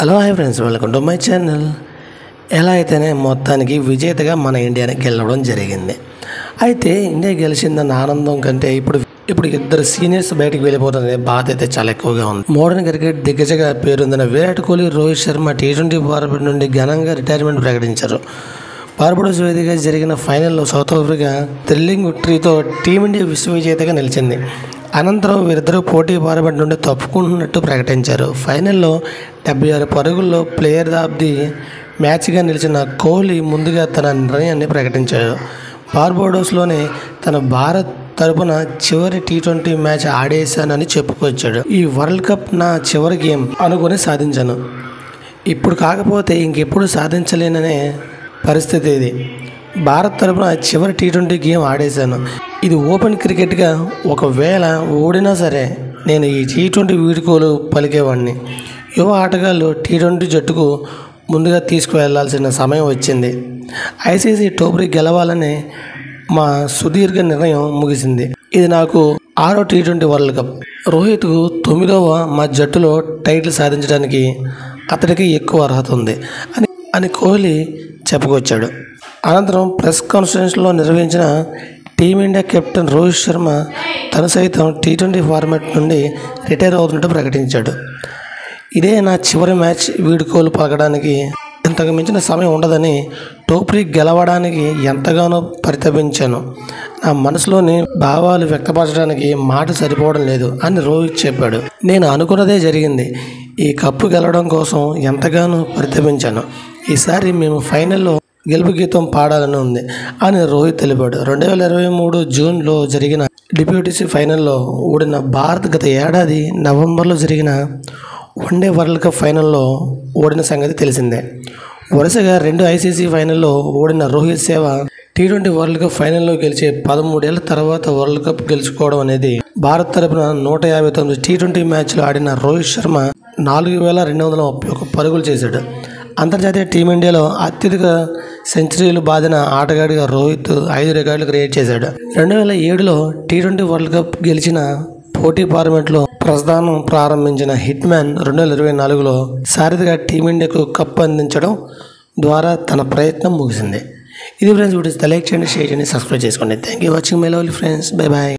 Hello hi friends, welcome to my channel. ఎలా అయితేనే మొత్తానికి విజేతగా మన ఇండియాని గెలవడం జరిగింది. అయితే ఇండియా గెలిచిందన్న ఆనందం కంటే ఇప్పుడు ఇద్దరు సీనియర్స్ బయటకు వెళ్ళిపోతుంది బాధ అయితే చాలా ఎక్కువగా ఉంది. మోడర్న్ క్రికెట్ దిగ్గజగా పేరొందిన విరాట్ కోహ్లీ, రోహిత్ శర్మ T20 ఫార్మాట్ నుండి ఘనంగా రిటైర్మెంట్ ప్రకటించారు. బార్బడోస్ వేదికగా జరిగిన ఫైనల్లో సౌత్ ఆఫ్రికా థ్రిల్లింగ్ విక్టరీతో టీమిండియా విశ్వ విజేతగా నిలిచింది. అనంతరం వీరిద్దరూ పోటీ ఫార్మాట్ నుండి తప్పుకుంటున్నట్టు ప్రకటించారు. ఫైనల్లో 76 పరుగుల్లో ప్లేయర్ ఆఫ్ ది మ్యాచ్గా నిలిచిన కోహ్లీ ముందుగా తన నిర్ణయాన్ని ప్రకటించాడు. బార్బడోస్లోనే తన భారత్ తరపున చివరి T20 మ్యాచ్ ఆడేశానని చెప్పుకొచ్చాడు. ఈ వరల్డ్ కప్ నా చివరి గేమ్ అనుకుని సాధించాను. ఇప్పుడు కాకపోతే ఇంకెప్పుడు సాధించలేననే పరిస్థితి ఇది. భారత్ తరపున చివరి T20 గేమ్ ఆడేశాను. ఇది ఓపెన్ క్రికెట్గా ఒకవేళ ఓడినా సరే నేను ఈ T20 వీడ్కోలు పలికేవాడిని. యువ ఆటగాళ్ళు T20 జట్టుకు ముందుగా తీసుకువెళ్లాల్సిన సమయం వచ్చింది. ICC ట్రోఫీ గెలవాలనే మా సుదీర్ఘ నిర్ణయం ముగిసింది. ఇది నాకు 6వ T20 వరల్డ్ కప్. రోహిత్కు 9వ మా జట్టులో టైటిల్ సాధించడానికి అతడికి ఎక్కువ అర్హత ఉంది అని కోహ్లీ చెప్పుకొచ్చాడు. అనంతరం ప్రెస్ కాన్ఫరెన్స్లో నిర్వహించిన టీమిండియా కెప్టెన్ రోహిత్ శర్మ తను సైతం T20 ఫార్మాట్ నుండి రిటైర్ అవుతున్నట్టు ప్రకటించాడు. ఇదే నా చివరి మ్యాచ్, వీడ్కోలు పలకడానికి ఇంతకు మించిన సమయం ఉండదని, ట్రోఫీ గెలవడానికి ఎంతగానో పరితపించాను. నా మనసులోని భావాలు వ్యక్తపరచడానికి మాట సరిపోవడం లేదు అని రోహిత్ చెప్పాడు. నేను అనుకున్నదే జరిగింది. ఈ కప్పు గెలవడం కోసం ఎంతగానో పరితపించాను. ఈసారి మేము ఫైనల్లో గెలుపు గీతం పాడాలని ఉంది అని రోహిత్ తెలిపాడు. 2023 జూన్లో జరిగిన WTC ఫైనల్లో ఓడిన భారత్ గత ఏడాది నవంబర్లో జరిగిన వన్డే వరల్డ్ కప్ ఫైనల్లో ఓడిన సంగతి తెలిసిందే. వరుసగా 2 ICC ఫైనల్లో ఓడిన రోహిత్ సేవ T20 వరల్డ్ కప్ ఫైనల్లో గెలిచే 13 ఏళ్ల తర్వాత వరల్డ్ కప్ గెలుచుకోవడం అనేది. భారత్ తరపున 159 T20 మ్యాచ్లు ఆడిన రోహిత్ శర్మ 4231 పరుగులు చేశాడు. అంతర్జాతీయ టీమిండియాలో అత్యధిక సెంచరీలు బాదిన ఆటగాడిగా రోహిత్ 5 రికార్డులు క్రియేట్ చేశాడు. 2007లో T20 వరల్డ్ కప్ గెలిచిన పోటీ ఫార్మాట్లో ప్రస్థానం ప్రారంభించిన హిట్ మ్యాన్ 2024లో సారథిగా టీమిండియాకు కప్ అందించడం ద్వారా తన ప్రయత్నం ముగిసింది. ఇది ఫ్రెండ్స్, వీడియోస్ లైక్ చేయండి, షేర్ చేయండి, సబ్స్క్రైబ్ చేసుకోండి. Thank you watching my lovely friends. Bye bye.